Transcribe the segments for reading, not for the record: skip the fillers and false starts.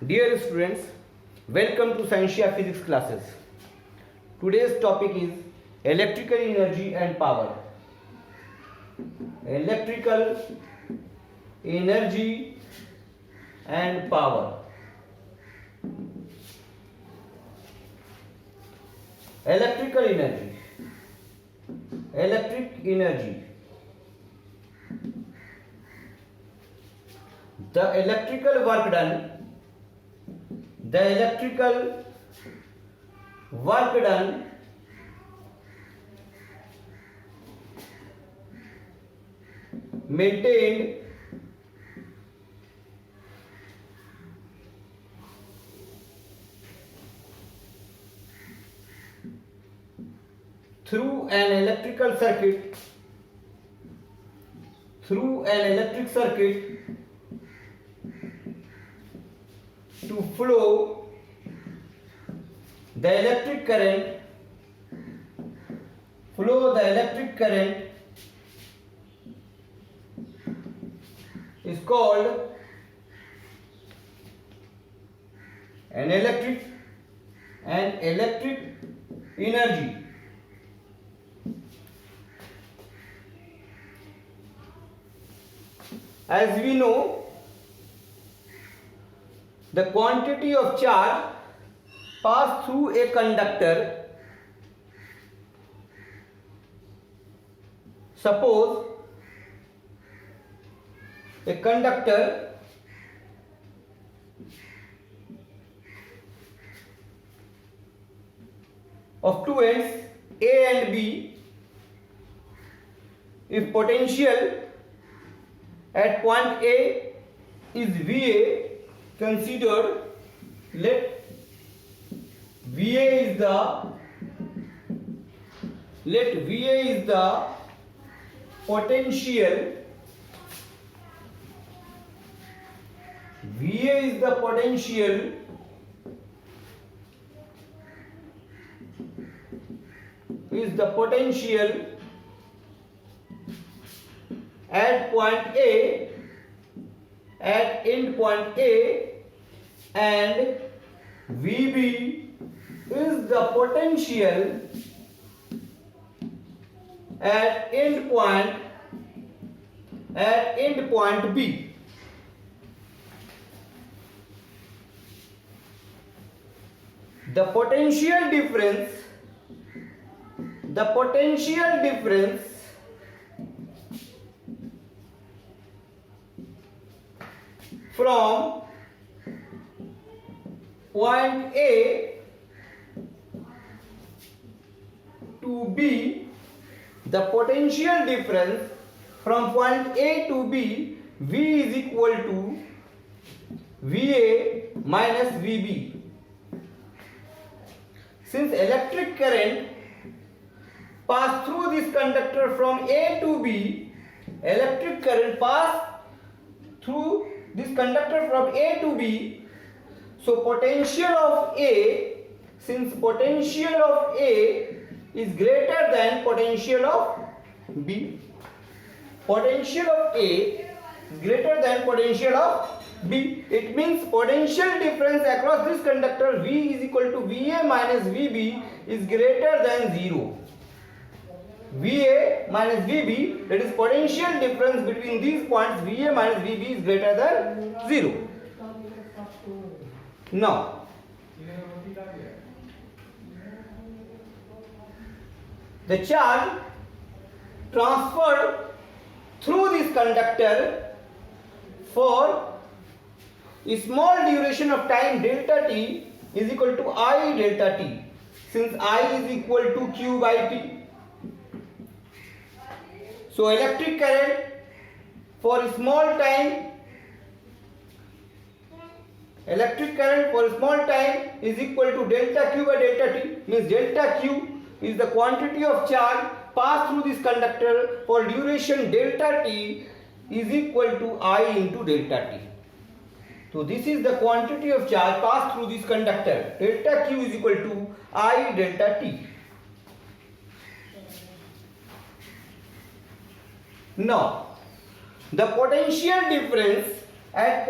Dear students, welcome to Scientia Physics classes. Today's topic is electrical energy and power. Electrical energy and power. Electrical energy. Electric energy. The electrical work done maintained through an electric circuit to flow the electric current is called an electric energy. As we know, the quantity of charge passed through a conductor. Suppose a conductor of two ends A and B, if potential at point A is VA, considered let VA is the potential at point A, at end point A, and VB is the potential at end point B. The potential difference from point A to B, the potential difference from point A to B, V is equal to VA minus VB. Since electric current pass through this conductor from A to B, so potential of A, since potential of A is greater than potential of B, potential of A is greater than potential of B. It means potential difference across this conductor V is equal to VA minus VB is greater than 0. VA minus VB, that is potential difference between these points VA minus VB is greater than 0. Now, the charge transferred through this conductor for a small duration of time delta t is equal to I delta t, since I is equal to Q by T. So electric current for a small time is equal to delta Q by delta T, means delta Q is the quantity of charge passed through this conductor for duration delta T is equal to I into delta T. So this is the quantity of charge passed through this conductor. Delta Q is equal to I delta T. Now, the potential difference at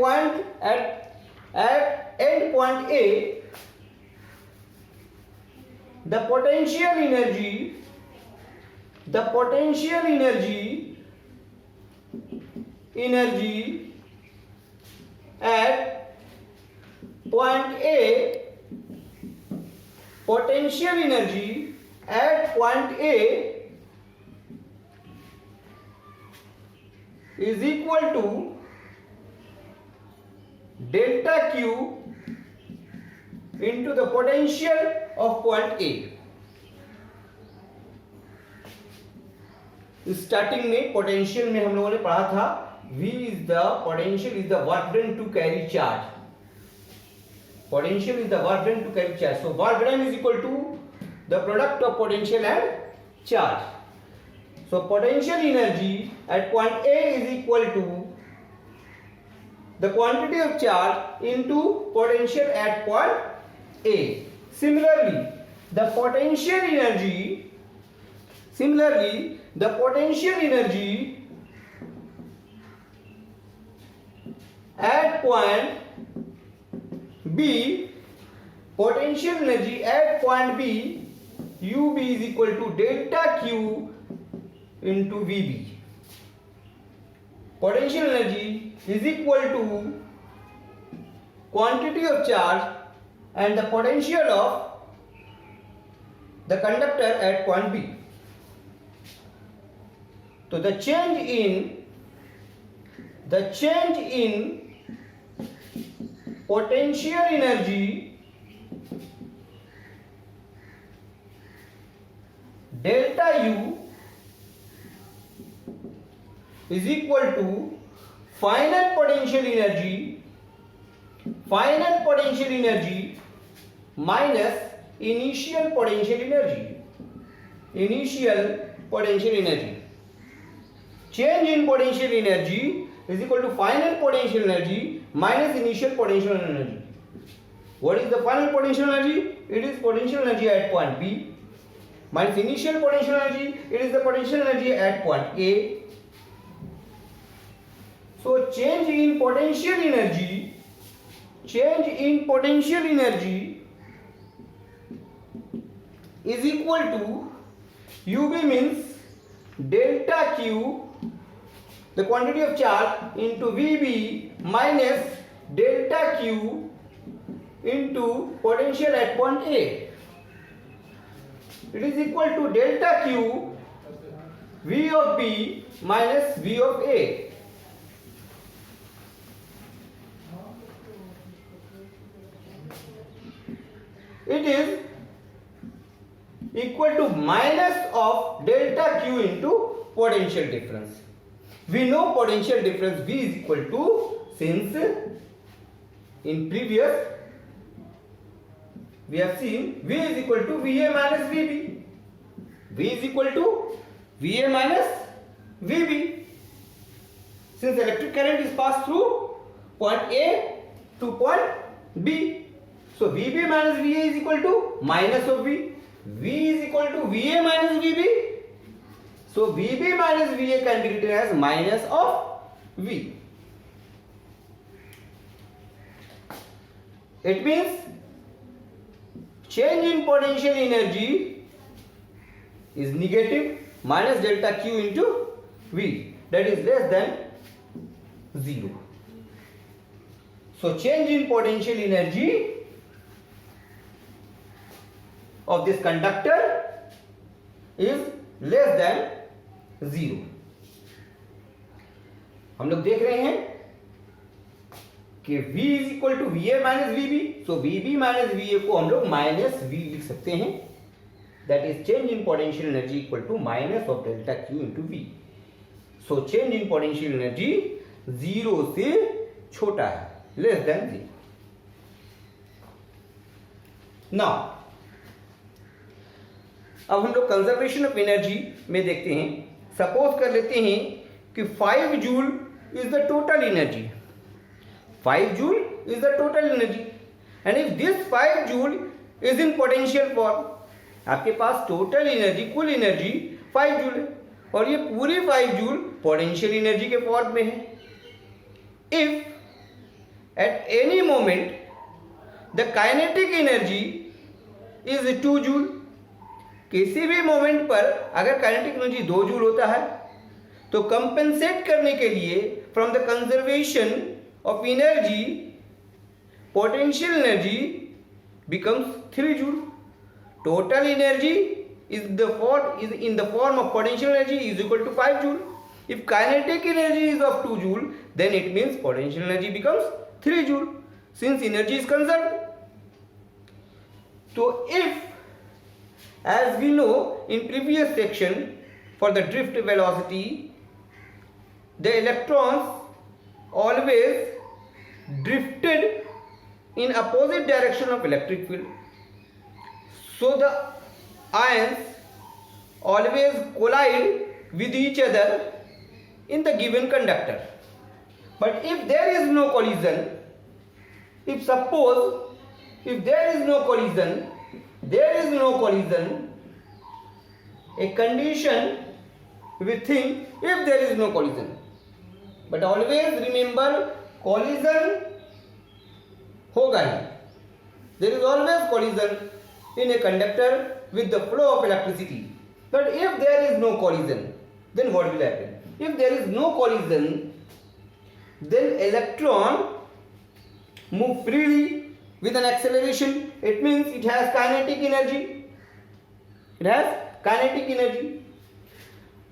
at end point A, the potential energy at point A, potential energy at point A is equal to delta Q into the potential of point A. Starting में potential में हम लोगों ने पढ़ा था V is the potential is the work done to carry charge. Potential is the work done to carry charge. So work done is equal to the product of potential and charge. So potential energy at point A is equal to the quantity of charge into potential at point A. Similarly, the potential energy at point B, potential energy at point B, UB is equal to delta Q into VB. Potential energy is equal to quantity of charge and the potential of the conductor at point B. So the change in potential energy delta U is equal to final potential energy minus initial potential energy. Change in potential energy is equal to final potential energy minus initial potential energy. What is the final potential energy? It is potential energy at point B minus initial potential energy. It is the potential energy at point A. So change in potential energy is equal to UB means delta Q, the quantity of charge, into VB minus delta Q into potential at point A. It is equal to delta Q V of B minus V of A. It is equal to minus of delta Q into potential difference. We know potential difference V is equal to, since in previous we have seen V is equal to VA minus VB. V is equal to VA minus VB. Since electric current is passed through point A to point B, so VB minus VA is equal to minus of V. V is equal to VA minus VB. So VB minus VA can be written as minus of V. It means change in potential energy is negative minus delta Q into V, that is less than 0. So change in potential energy of this conductor is less than 0. हम लोग देख रहे हैं कि V is equal to VA minus VB. So VB minus VA को हम लोग minus V लिख सकते हैं. That is change in potential energy equal to minus of delta Q into V. So change in potential energy 0 से छोटा है, less than 0. Now अब हम लोग कंजर्वेशन ऑफ एनर्जी में देखते हैं. सपोज कर लेते हैं कि 5 joule is the total energy. 5 joule is the total energy and if this 5 joule is in potential form. आपके पास टोटल एनर्जी, कुल एनर्जी 5 जूल है और ये पूरी 5 जूल पोटेंशियल एनर्जी के फॉर्म में है. If at any moment the kinetic energy is 2 joule. किसी भी मोमेंट पर अगर काइनेटिक एनर्जी 2 जूल होता है तो कंपेंसेट करने के लिए from the conservation of energy potential energy becomes 3 joule. Total energy is in the form of potential energy is equal to 5 joule. If kinetic energy is of 2 joule, then it means potential energy becomes 3 joule since energy is conserved. So if, as we know in previous section, for the drift velocity, the electrons always drifted in opposite direction of electric field. So the ions always collide with each other in the given conductor. But if there is no collision, if there is no collision, a condition we think if there is no collision. But always remember collision होगा ही. There is always collision in a conductor with the flow of electricity. But if there is no collision, then what will happen? If there is no collision, then electron move freely with an acceleration. It means it has kinetic energy. It has kinetic energy.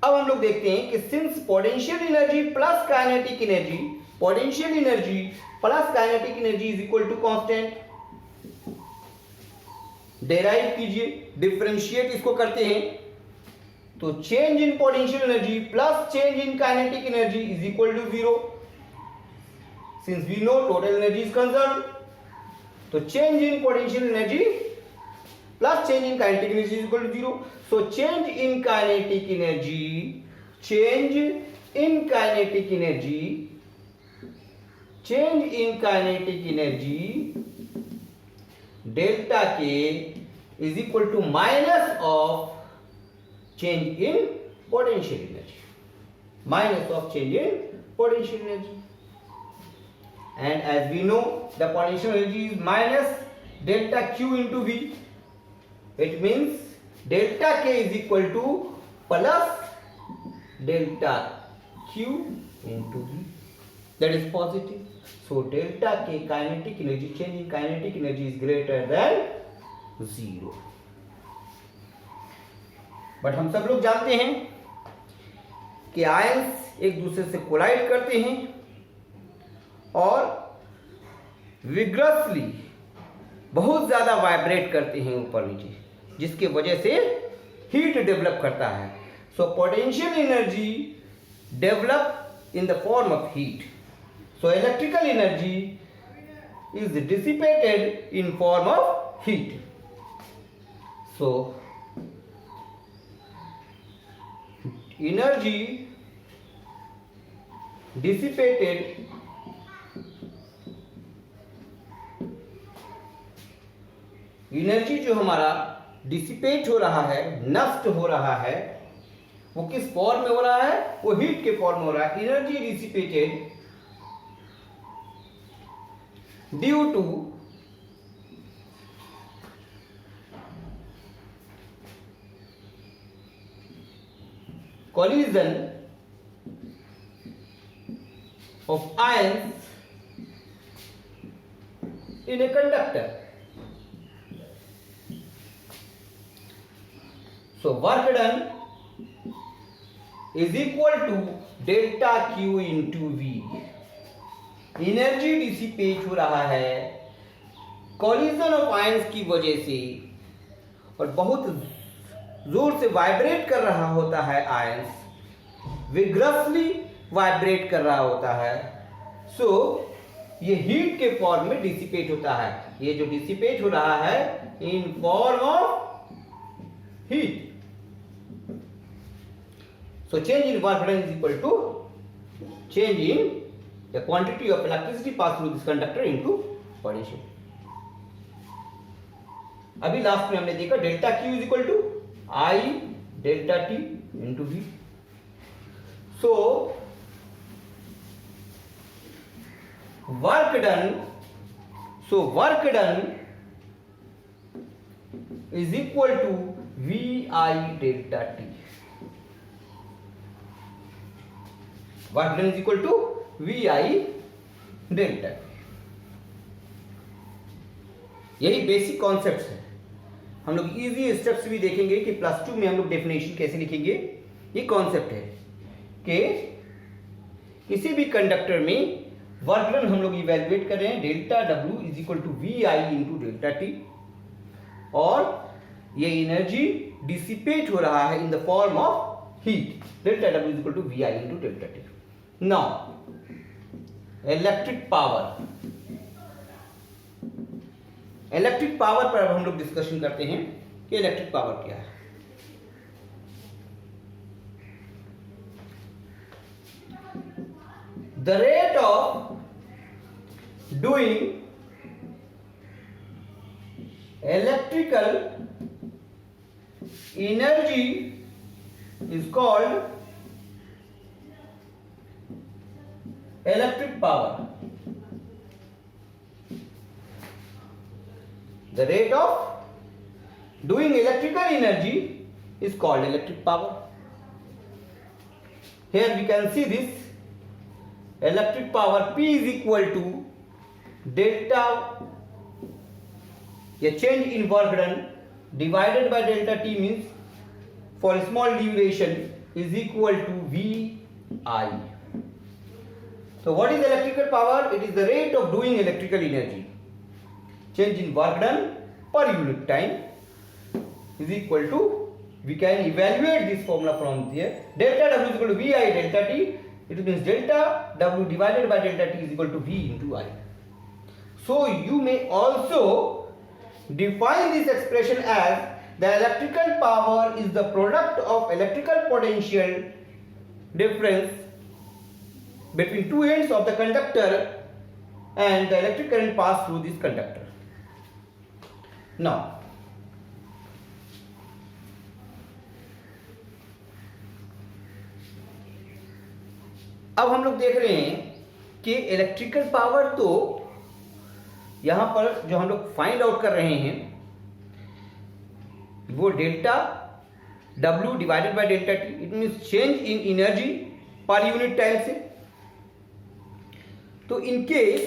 अब हम लोग देखते हैं कि since potential energy plus kinetic energy, potential energy plus kinetic energy is equal to constant. Derive कीजिए, differentiate इसको करते हैं तो change in potential energy plus change in kinetic energy is equal to 0. Since we know total energy is conserved, तो change in potential energy plus change in kinetic energy is equal to 0. So change in kinetic energy delta के is equal to minus of change in potential energy. Minus of change in potential energy. And as we know, the potential energy is minus delta Q into V. It means delta K is equal to plus delta Q into V. That is positive. So delta K kinetic energy, change in kinetic energy is greater than 0. But हम सब लोग जानते हैं कि ions एक दूसरे से collide करते हैं और विग्रसली बहुत ज्यादा वाइब्रेट करते हैं ऊपर नीचे, जिसके वजह से हीट डेवलप करता है. So potential energy develop in the form of heat. So electrical energy is dissipated in form of heat. So energy dissipated energy जो हमारा डिसिपेट हो रहा है, नष्ट हो रहा है, वो किस फॉर्म में हो रहा है? वो हीट के फॉर्म में हो रहा है. Energy dissipated due to collision of ions in a conductor. So work done is equal to delta Q into V. Energy dissipate हो रहा है कॉलिजन ऑफ आयंस की वजह से और बहुत जोर से वाइब्रेट कर रहा होता है. आयंस विग्रसली वाइब्रेट कर रहा होता है. सो ये हीट के फॉर्म में डिसिपेट होता है. ये जो डिसिपेट हो रहा है in form of heat. So change in work done is equal to change in the quantity of electricity pass through this conductor into potential. अभी लास्ट में हमने देखा delta Q is equal to I delta T into V. So work done, so work done is equal to VI delta T. Work done is equal to VI delta T. यही basic concept है. हम लोग easy steps भी देखेंगे कि +2 में हम लोग डेफिनेशन कैसे लिखेंगे. ये कॉन्सेप्ट है कि किसी भी कंडक्टर में वर्क डन हम लोग इवेल्युएट कर रहे हैं delta W is equal to VI into delta T, और ये एनर्जी डिसिपेट हो रहा है in the form of heat. Delta W is equal to VI into delta T. Now electric power. Electric power पर अब हम लोग डिस्कशन करते हैं कि इलेक्ट्रिक पावर क्या है. The rate of doing electrical energy is called electric power. The rate of doing electrical energy is called electric power. Here we can see this electric power P is equal to delta, a change in work done divided by delta T, means for a small duration is equal to VI. So what is electrical power? It is the rate of doing electrical energy. Change in work done per unit time is equal to, we can evaluate this formula from here. Delta W is equal to VI delta T. It means delta W divided by delta T is equal to V into I. So you may also define this expression as the electrical power is the product of electrical potential difference between two ends of the conductor and the electric current passed through this conductor. Now, अब हम लोग देख रहे हैं कि electrical power तो यहां पर जो हम लोग फाइंड आउट कर रहे हैं वो delta W divided by delta T. It means change in energy per unit time से. तो in case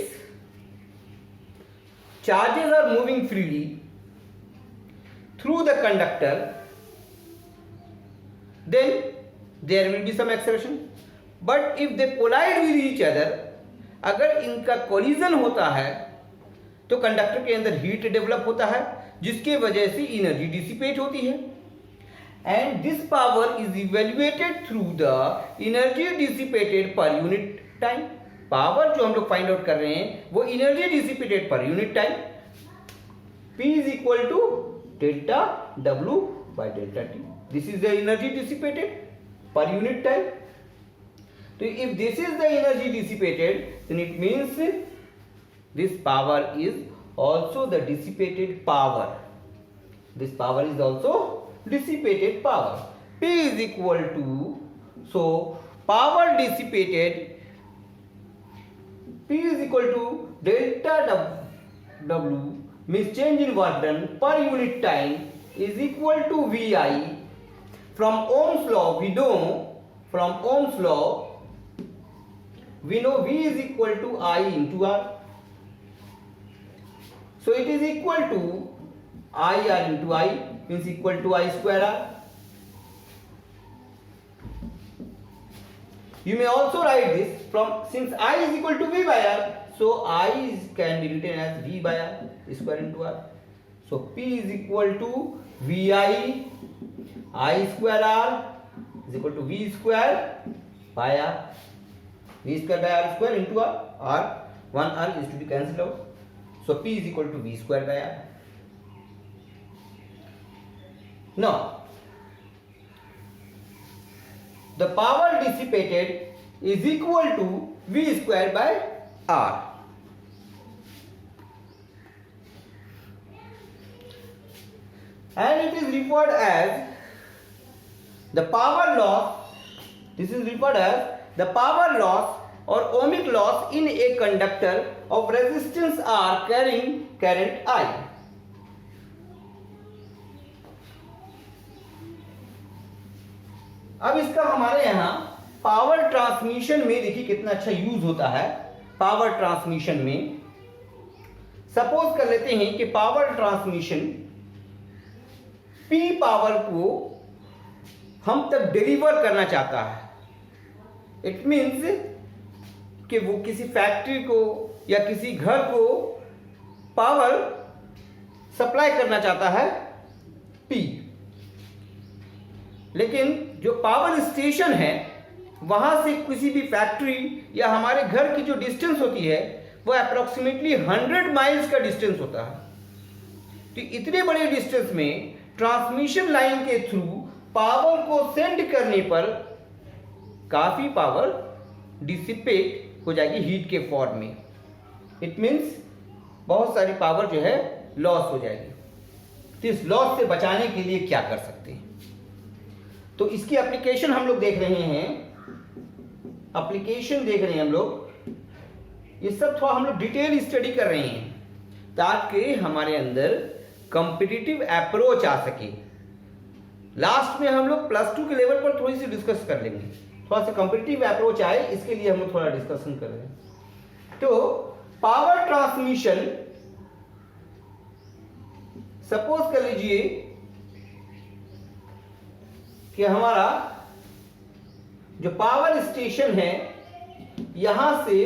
charges are moving freely through the conductor, then there will be some acceleration. But if they collide with each other, अगर इनका collision होता है तो conductor के अंदर heat develop होता है जिसके वजह से एनर्जी डिसिपेट होती है. And this power is evaluated through the energy dissipated पर यूनिट टाइम. पावर जो हम लोग फाइंड आउट कर रहे हैं वो एनर्जी डिसिपेटेड पर unit time. P is equal to delta W by delta T. This is the energy dissipated per unit time. So if this is the energy dissipated, then it means this power is also the dissipated power. This power is also dissipated power. P is equal to, so power dissipated, P is equal to delta W means change in work done per unit time is equal to VI. From Ohm's law we know, we know V is equal to I into R. So it is equal to IR into I, means equal to I square R. You may also write this from, since I is equal to V by R, so I can be written as V by R square into R. So P is equal to VI I square R is equal to V square by R. V square by R square into R. 1 R is to be cancelled out. So P is equal to V square by R. Now, the power dissipated is equal to V square by R. And it is referred as the power loss. This is referred as the power loss or ohmic loss in a conductor of resistance R carrying current I. अब इसका हमारे यहां power transmission में देखिए कितना अच्छा use होता है। पावर ट्रांसमिशन में सपोज कर लेते हैं कि पावर ट्रांसमिशन P पावर को हम तक डिलीवर करना चाहता है। इट मीन्स कि वो किसी फैक्ट्री को या किसी घर को पावर सप्लाई करना चाहता है P, लेकिन जो पावर स्टेशन है वहां से किसी भी फैक्ट्री या हमारे घर की जो डिस्टेंस होती है वो अप्रोक्सीमेटली 100 माइल्स का डिस्टेंस होता है। तो इतने बड़े डिस्टेंस में ट्रांसमिशन लाइन के थ्रू पावर को सेंड करने पर काफी पावर डिसिपेट हो जाएगी हीट के फॉर्म में। इट मीन्स बहुत सारी पावर जो है लॉस हो जाएगी। तो इस लॉस से बचाने के लिए क्या कर सकते हैं, तो इसकी एप्लीकेशन हम लोग देख रहे हैं। एप्लीकेशन देख रहे हैं हम लोग, ये सब थोड़ा हम लोग डिटेल स्टडी कर रहे हैं ताकि हमारे अंदर कॉम्पिटिटिव अप्रोच आ सके। लास्ट में हम लोग +2 के लेवल पर थोड़ी सी डिस्कस कर लेंगे, थोड़ा सा कॉम्पिटिटिव अप्रोच आए इसके लिए हम लोग थोड़ा डिस्कशन कर रहे हैं। तो पावर ट्रांसमिशन, सपोज कर लीजिए कि हमारा जो पावर स्टेशन है यहां से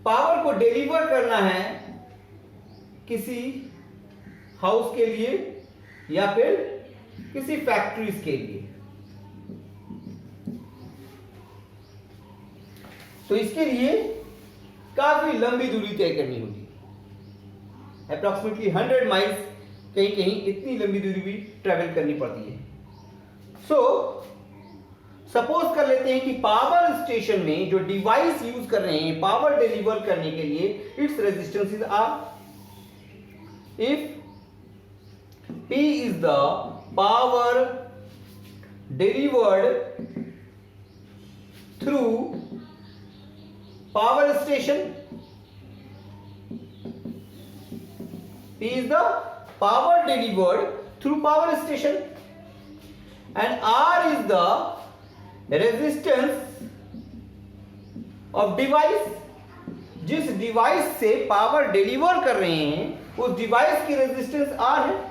पावर को डिलीवर करना है किसी हाउस के लिए या फिर किसी फैक्ट्रीज के लिए। तो इसके लिए काफी लंबी दूरी तय करनी होगी, अप्रोक्सीमेटली 100 माइल्स, कहीं कहीं इतनी लंबी दूरी भी ट्रेवल करनी पड़ती है। सो सपोज कर लेते हैं कि पावर स्टेशन में जो डिवाइस यूज कर रहे हैं पावर डिलीवर करने के लिए, it's resistance is R. If P is the power delivered through power station, P is the power delivered through power station, and R is the resistance of device। जिस device से power deliver कर रहे हैं उस device की resistance R है।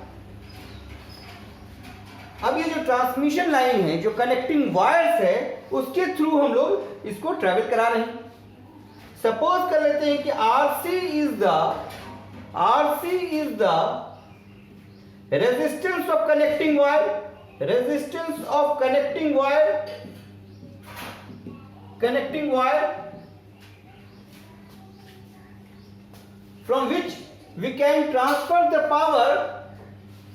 अब ये जो ट्रांसमिशन लाइन है, जो कनेक्टिंग वायर्स है, उसके थ्रू हम लोग इसको ट्रेवल करा रहे हैं। सपोज कर लेते हैं कि RC is the resistance of connecting wire, resistance of connecting wire from which we can transfer the power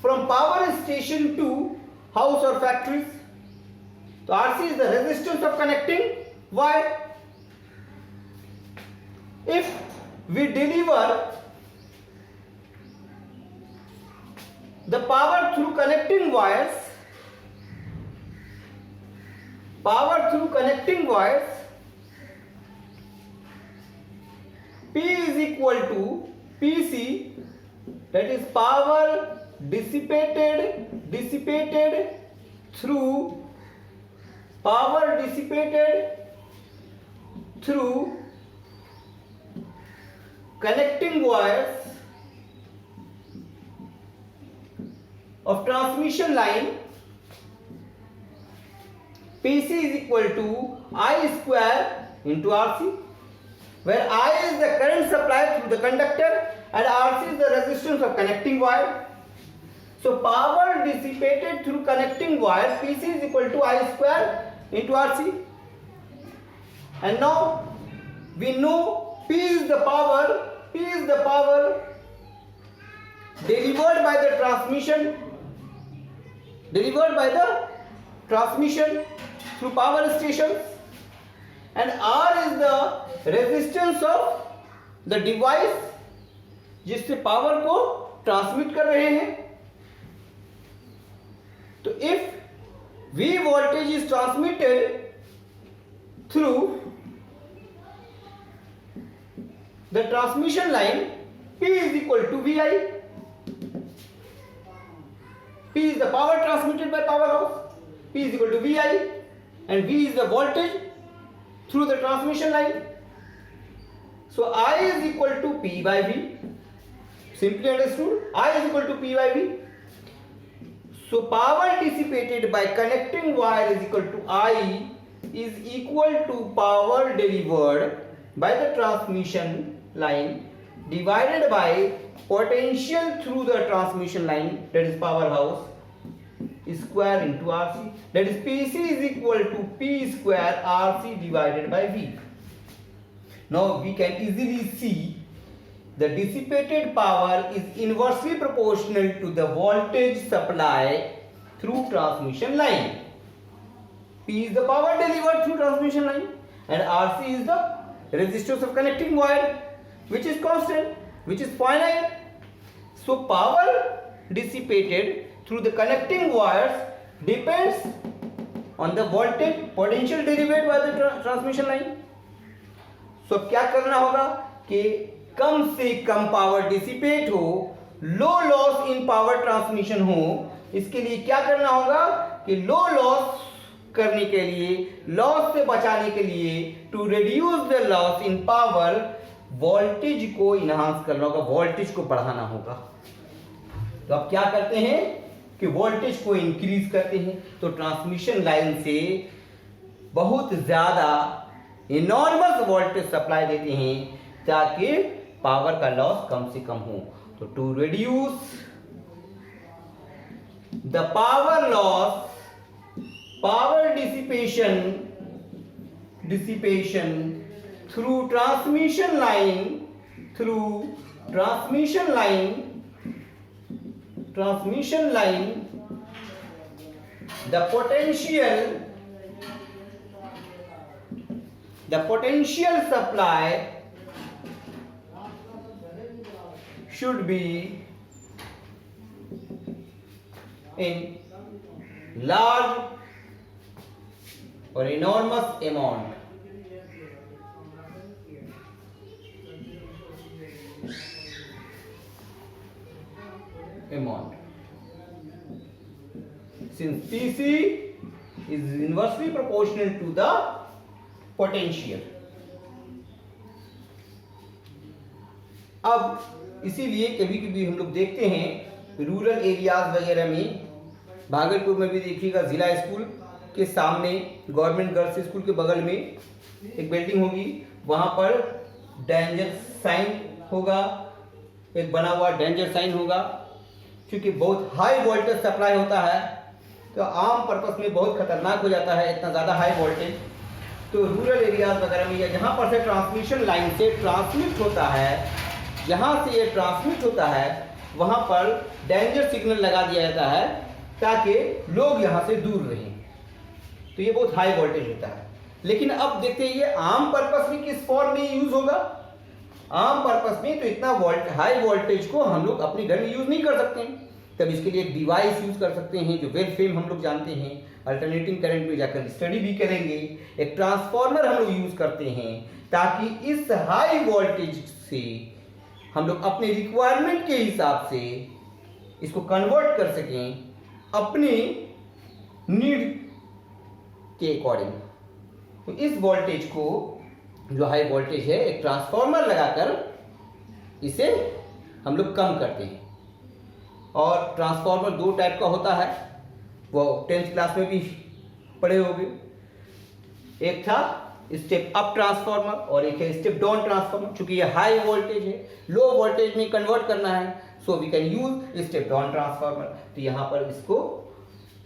from power station to house or factories. So RC is the resistance of connecting wire. If we deliver the power through connecting wires, P is equal to PC, that is power dissipated through connecting wires of transmission line. PC is equal to I square into RC, where I is the current supplied through the conductor and RC is the resistance of connecting wire. So power dissipated through connecting wire, PC is equal to I square into RC. And now we know P is the power delivered by the transmission through power stations, and R is the resistance of the device जिससे power को transmit कर रहे हैं। तो if V voltage is transmitted through the transmission line P is equal to VI. P is the power transmitted by powerhouse. P is equal to VI and V is the voltage through the transmission line. So I is equal to P by V. Simply understood, I is equal to P by V. So power dissipated by connecting wire is equal to I is equal to power delivered by the transmission line divided by potential through the transmission line, that is powerhouse, square into RC. That is PC is equal to P square RC divided by V. Now we can easily see the dissipated power is inversely proportional to the voltage supply through transmission line. P is the power delivered through transmission line and RC is the resistance of connecting wire, which is constant, which is finite. So power dissipated through the connecting wires depends on the voltage potential delivered by the transmission line. So क्या करना होगा कि कम से कम power dissipate हो, लो loss in power transmission हो. इसके लिए क्या करना होगा कि लो लॉस करने के लिए, लॉस से बचाने के लिए, to reduce the loss in power, voltage को इनहांस करना होगा, वोल्टेज को बढ़ाना होगा. तो अब क्या करते हैं कि वोल्टेज को इंक्रीज करते हैं. तो ट्रांसमिशन लाइन से बहुत ज्यादा इनॉर्मस वोल्टेज सप्लाई देते हैं ताकि पावर का लॉस कम से कम हो. तो to reduce the power loss, power dissipation through transmission line, the potential supply should be in large or enormous amount. Since PC is inversely proportional to the potential. अब इसीलिए कभी कभी हम लोग देखते हैं रूरल एरियाज वगैरह में, भागलपुर में भी देखिएगा जिला स्कूल के सामने गवर्नमेंट गर्ल्स स्कूल के बगल में एक बिल्डिंग होगी, वहां पर डेंजर साइन होगा, एक बना हुआ डेंजर साइन होगा. क्योंकि बहुत हाई वोल्टेज सप्लाई होता है तो आम पर्पस में बहुत खतरनाक हो जाता है इतना ज़्यादा हाई वोल्टेज. तो रूरल एरियाज वगैरह में या जहाँ पर से ट्रांसमिशन लाइन से ट्रांसमिट होता है, जहाँ से ये ट्रांसमिट होता है वहाँ पर डेंजर सिग्नल लगा दिया जाता है ताकि लोग यहाँ से दूर रहें. तो ये बहुत हाई वोल्टेज होता है. लेकिन अब देखते हैं ये आम पर्पस में किस फॉर्म में यूज होगा. आम पर्पस में तो इतना हाई वोल्टेज को हम लोग अपने घर में यूज नहीं कर सकते हैं. तब इसके लिए एक डिवाइस यूज कर सकते हैं जो वेल फेम हम लोग जानते हैं, अल्टरनेटिंग करंट में जाकर स्टडी भी करेंगे. एक ट्रांसफार्मर हम लोग यूज करते हैं ताकि इस हाई वोल्टेज से हम लोग अपने रिक्वायरमेंट के हिसाब से इसको कन्वर्ट कर सकें अपने नीड के अकॉर्डिंग. तो इस वोल्टेज को जो हाई वोल्टेज है एक ट्रांसफार्मर लगाकर इसे हम लोग कम करते हैं. और ट्रांसफार्मर दो टाइप का होता है, वो 10th क्लास में भी पढ़े होंगे. एक था स्टेप अप ट्रांसफार्मर और एक है स्टेप डाउन ट्रांसफार्मर. चूंकि ये हाई वोल्टेज है, लो वोल्टेज में कन्वर्ट करना है, so we can use step down transformer. तो यहाँ पर इसको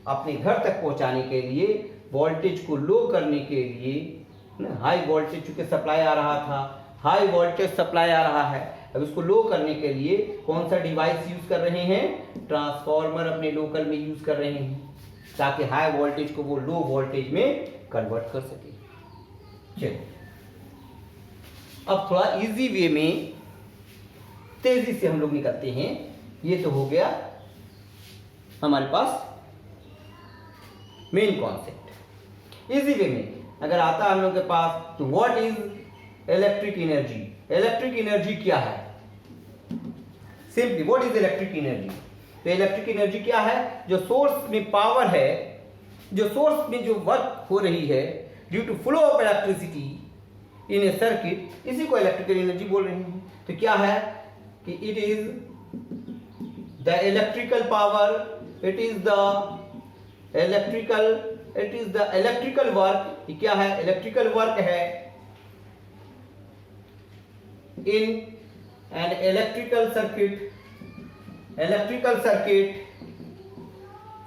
अपने घर तक पहुँचाने के लिए, वोल्टेज को लो करने के लिए, हाई वोल्टेज चूंकि सप्लाई आ रहा था, हाई वोल्टेज सप्लाई आ रहा है, अब इसको लो करने के लिए कौन सा डिवाइस यूज कर रहे हैं, ट्रांसफार्मर अपने लोकल में यूज कर रहे हैं ताकि हाई वोल्टेज को वो लो वोल्टेज में कन्वर्ट कर सके. चलिए अब थोड़ा इजी वे में तेजी से हम लोग निकलते हैं. ये तो हो गया हमारे पास मेन कॉन्सेप्ट. इजी वे में अगर आता है हम लोग के पास तो what is electric energy, electric energy क्या है? Simply what is electric energy? तो इलेक्ट्रिक एनर्जी क्या है? जो सोर्स में पावर है, जो सोर्स में जो वर्क हो रही है due to flow of electricity in a circuit, इसी को इलेक्ट्रिकल एनर्जी बोल रहे हैं। तो क्या है कि it is the electrical power, it is the electrical work. ये क्या है? इलेक्ट्रिकल वर्क है in an electrical circuit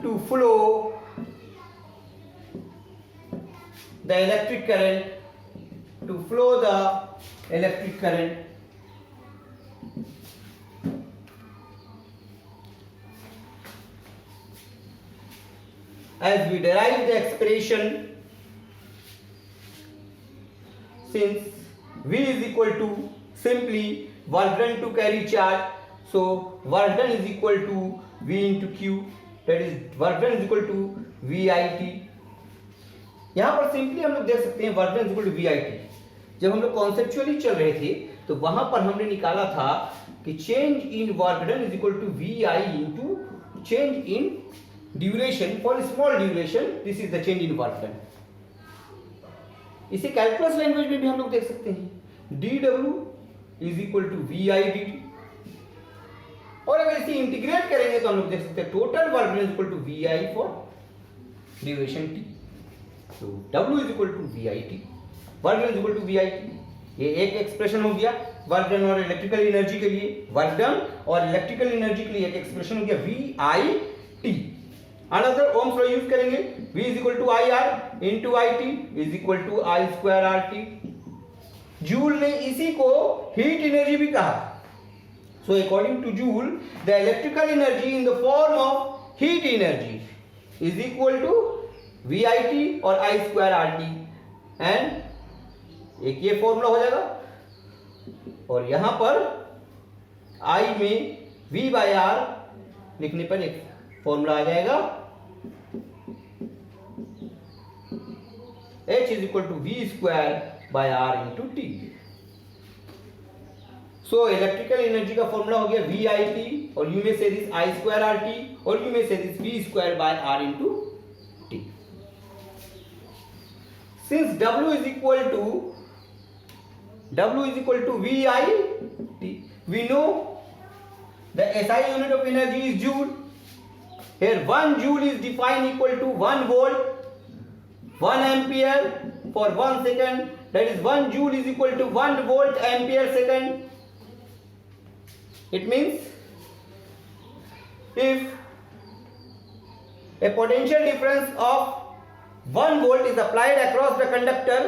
to flow the electric current, to flow the electric current. As we derive the expression, since V is equal to simply work done to carry charge, so work done is equal to V into Q, that is work done is equal to VIT. यहाँ पर simply हम लोग देख सकते हैं work done is equal to VIT। जब हम लोग कॉन्सेप्चुअली चल रहे थे तो वहां पर हमने निकाला था कि change in work done is equal to VI into change in duration for small duration, this is the change in work done. इसे कैलकुलस लैंग्वेज में भी हम लोग देख सकते हैं, DW is equal to VI dt। और अगर इसे इंटीग्रेट करेंगे तो हम लोग देख सकते हैं total work done is equal to VI for duration T। तो W is equal to VIT, work done is equal to VIT। ये एक एक्सप्रेशन हो गया वर्क डन और इलेक्ट्रिकल एनर्जी के लिए, वर्क डन और इलेक्ट्रिकल एनर्जी के लिए एक एक्सप्रेशन हो गया VIT। Another Ohm's law use करेंगे, V is equal to IR into IT is equal to I square RT। Joule ने इसी को हीट एनर्जी भी कहा। So according to Joule, the electrical energy in the form of heat energy is equal to VIT और I square RT, and एक ये formula हो जाएगा और यहां पर I में V by R लिखने पर एक फॉर्मूला आ जाएगा H is equal to V square by R into T। So electrical energy का फॉर्मूला हो गया VIT और यू में से दिस I स्क्वायर RT और यू में से this V square by R into T। Since W is equal to VIT, we know the SI unit of energy is joule. Here 1 joule is defined equal to 1 volt, 1 ampere for 1 second, that is 1 joule is equal to 1 volt ampere second. It means if a potential difference of 1 volt is applied across the conductor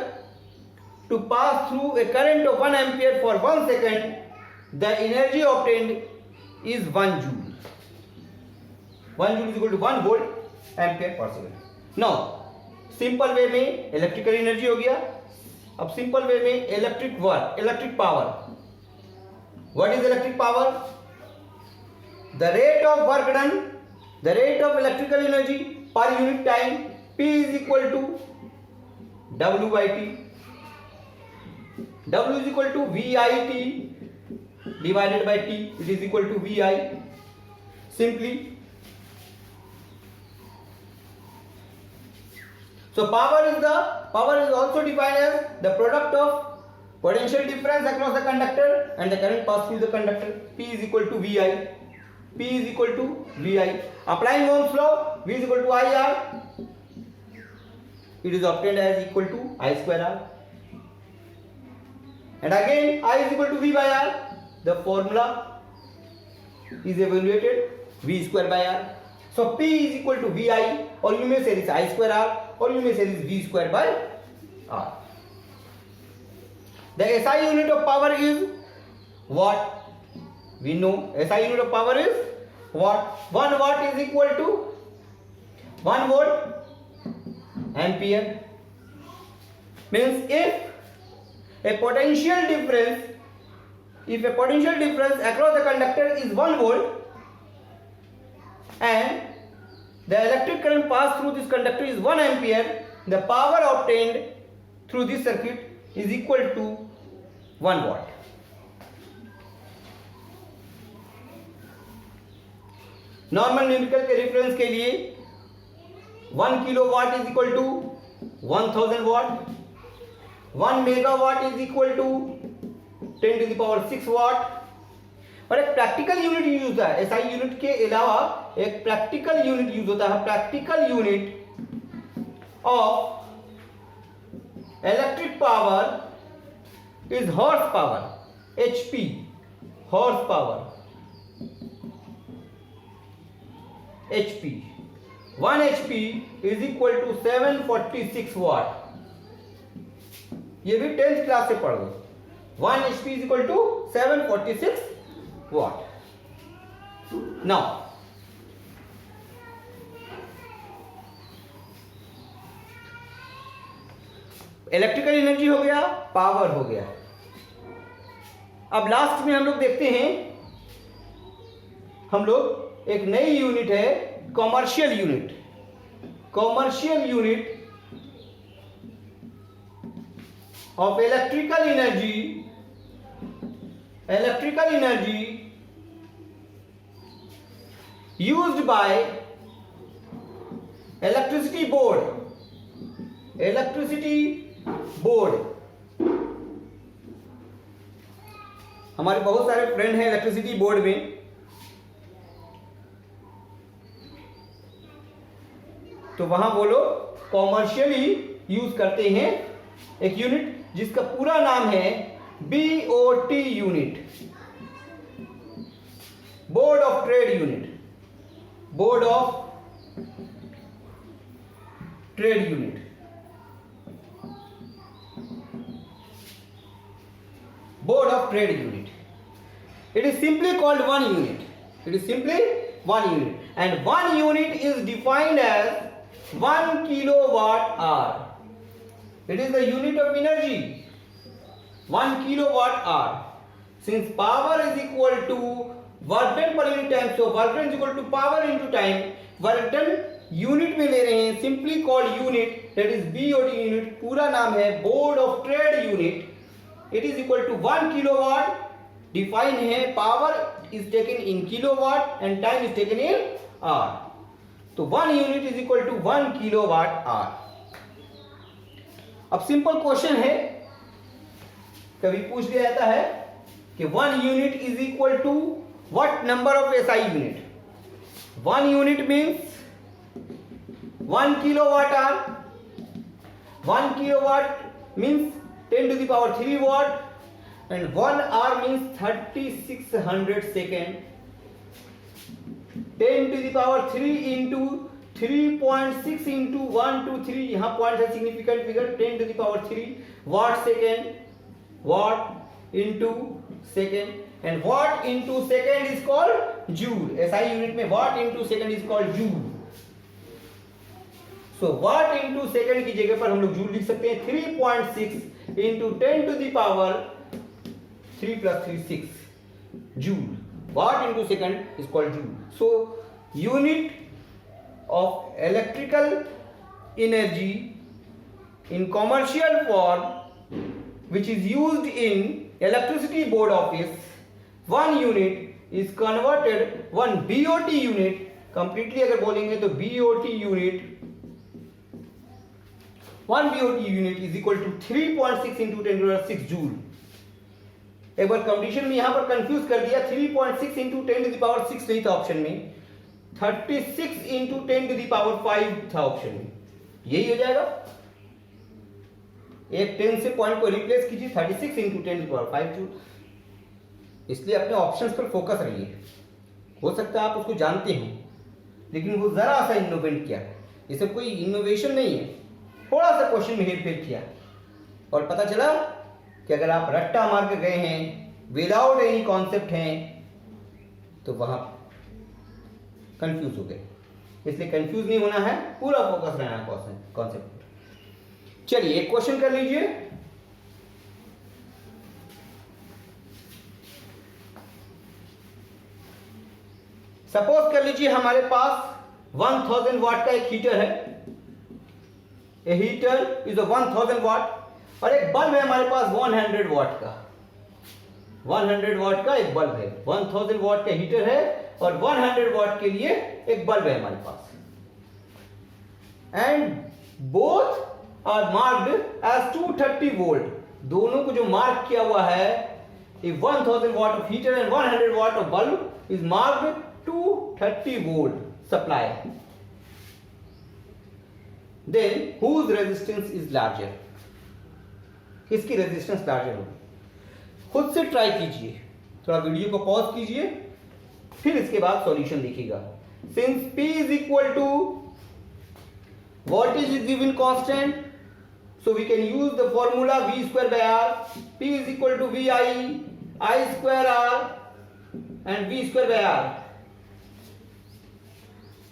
to pass through a current of 1 ampere for 1 second, the energy obtained is 1 joule. 1 joule is equal to 1 volt ampere per second. Now, simple way में electrical energy हो गया। अब simple way में electric power. What is electric power? The rate of work done, the rate of electrical energy per unit time, P is equal to W by T. W is equal to VIT divided by T. It is equal to VI. Simply. So power is also defined as the product of potential difference across the conductor and the current passed through the conductor. P is equal to VI. P is equal to VI. Applying Ohm's law, V is equal to IR. It is obtained as equal to I square R. And again, I is equal to V by R. The formula is evaluated V square by R. So P is equal to VI, or you may say this I square R, or you may say this V square by R. The SI unit of power is what? We know SI unit of power is what? 1 watt is equal to 1 volt ampere. Means if a potential difference across the conductor is 1 volt and the electric current passed through this conductor is 1 ampere, the power obtained through this circuit is equal to 1 watt. Normal numerical के reference के लिए 1 kilowatt is equal to 1000 watt, 1 megawatt is equal to 10 to the power 6 watt. और एक practical unit use होता है, SI unit के अलावा एक प्रैक्टिकल यूनिट यूज होता है। Practical unit of electric power is horse power, HP, horse power, HP। 1 HP is equal to 746 watt. ये भी 10th क्लास से पढ़ लो। 1 HP is equal to 746 watt. Now, electrical energy हो गया, पावर हो गया। अब लास्ट में हम लोग देखते हैं, हम लोग एक नई यूनिट है commercial unit. Commercial unit of electrical energy used by electricity board। हमारे बहुत सारे फ्रेंड हैं इलेक्ट्रिसिटी बोर्ड में, तो वहां वो लोग कॉमर्शियली यूज करते हैं एक यूनिट जिसका पूरा नाम है BOT unit, board of trade unit, board of trade unit. Board of trade unit, it is simply called 1 unit, it is simply 1 unit, and 1 unit is defined as 1 kilowatt hour। It is the unit of energy, 1 kilowatt hour। Since power is equal to work done per unit time, so work done is equal to power into time। work done unit में ले रहे हैं, simply called unit, that is BOT unit. पूरा नाम है board of trade unit. It is equal to 1 kilowatt. Define है, power is taken in kilowatt and time is taken in hour. तो 1 unit is equal to 1 kilowatt hour. अब simple question है, कभी पूछ लिया जाता है कि 1 unit is equal to what number of SI unit. 1 unit means 1 kilowatt hour। 1 kilowatt means 10 to the power 3 watt, and 1 hour means 3600 second। 10 to the power 3 into 3.6 into 1 to 3, यहाँ point है significant figure. 10 to the power 3 watt second, watt into second, and watt into second is called joule। SI unit में watt into second is called joule। So watt into second की जगह पर हम लोग joule लिख सकते हैं। 3.6 into 10 to the power 3 plus 3 6 joule। Watt into second is called joule। So unit of electrical energy in commercial form which is used in electricity board office, 1 unit is converted, 1 BOT unit, completely अगर बोलेंगे तो BOT unit, 1 BOT unit is equal to 3.6 into 10 to the power 6 joule। एक बार condition में यहां पर confuse कर दिया, 3.6 into 10 to the power 6 नहीं था ऑप्शन में, 36 into 10 to the power 5 था ऑप्शन में। यही हो जाएगा, एक 10 से पॉइंट को रिप्लेस कीजिए, 36 into 10 to the power 5 joule. इसलिए अपने ऑप्शंस पर फोकस रहिए। हो सकता है आप उसको जानते हैं, लेकिन वो जरा सा इनोवेट किया, इससे कोई इनोवेशन नहीं है, थोड़ा सा क्वेश्चन में हेरफेर किया और पता चला कि अगर आप रट्टा मार के गए हैं, विदाउट एनी कॉन्सेप्ट हैं, तो वहां कंफ्यूज हो गए। इसलिए कंफ्यूज नहीं होना है, पूरा फोकस रहना है कॉन्सेप्ट पर। चलिए एक क्वेश्चन कर लीजिए। सपोज कर लीजिए हमारे पास 1000 वाट का एक हीटर है। A heater is a 1000 watt और एक बल्ब है हमारे पास 100 वाट का। 100 वाट का एक बल्ब है, 1000 वाट का हीटर है और 100 वाट के लिए एक बल्ब है हमारे पास, and both are marked as 230 volt. दोनों को जो मार्क किया हुआ है, 1000 watt of heater and 100 watt of bulb is marked 230 volt supply. Then whose resistance is larger? किसकी रेजिस्टेंस लार्जर होगी? खुद से ट्राई कीजिए, थोड़ा वीडियो को पॉज कीजिए, फिर इसके बाद सॉल्यूशन देखिएगा। Since P is equal to voltage is given constant, so we can use the formula V square by R. P is equal to VI, I square R and V square by R.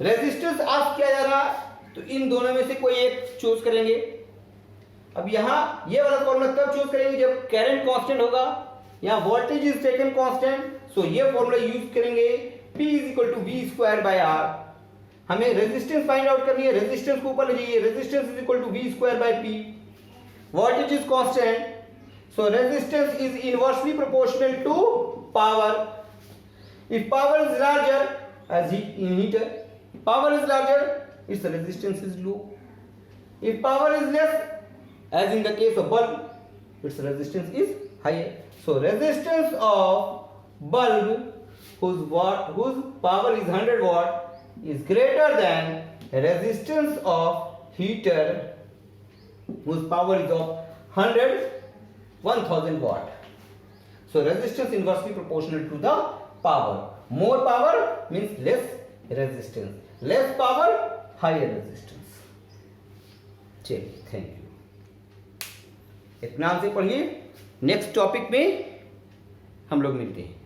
Resistance ask किया जा रहा, तो इन दोनों में से कोई एक choose करेंगे। अब यहां ये वाला फॉर्मूला तब चूज करेंगे जब करंट कांस्टेंट होगा, यहां वोल्टेज इज टेकन कांस्टेंट, सो ये फॉर्मूला यूज करेंगे P is equal to V square by R। हमें रेजिस्टेंस फाइंड आउट करनी है, रेजिस्टेंस को ऊपर ले जाइए, resistance is equal to V square by P, voltage is constant, so resistance is inversely proportional to power. If power is larger, as in heater, power is larger, its resistance is low. If power is less, as in the case of bulb, its resistance is higher. So resistance of bulb whose power is 100 watt is greater than resistance of heater whose power is of 1000 watt. So resistance inversely proportional to the power. More power means less resistance, less power higher resistance. चलिए, thank you. इत्मीनान से पढ़िए, next topic में हम लोग मिलते हैं।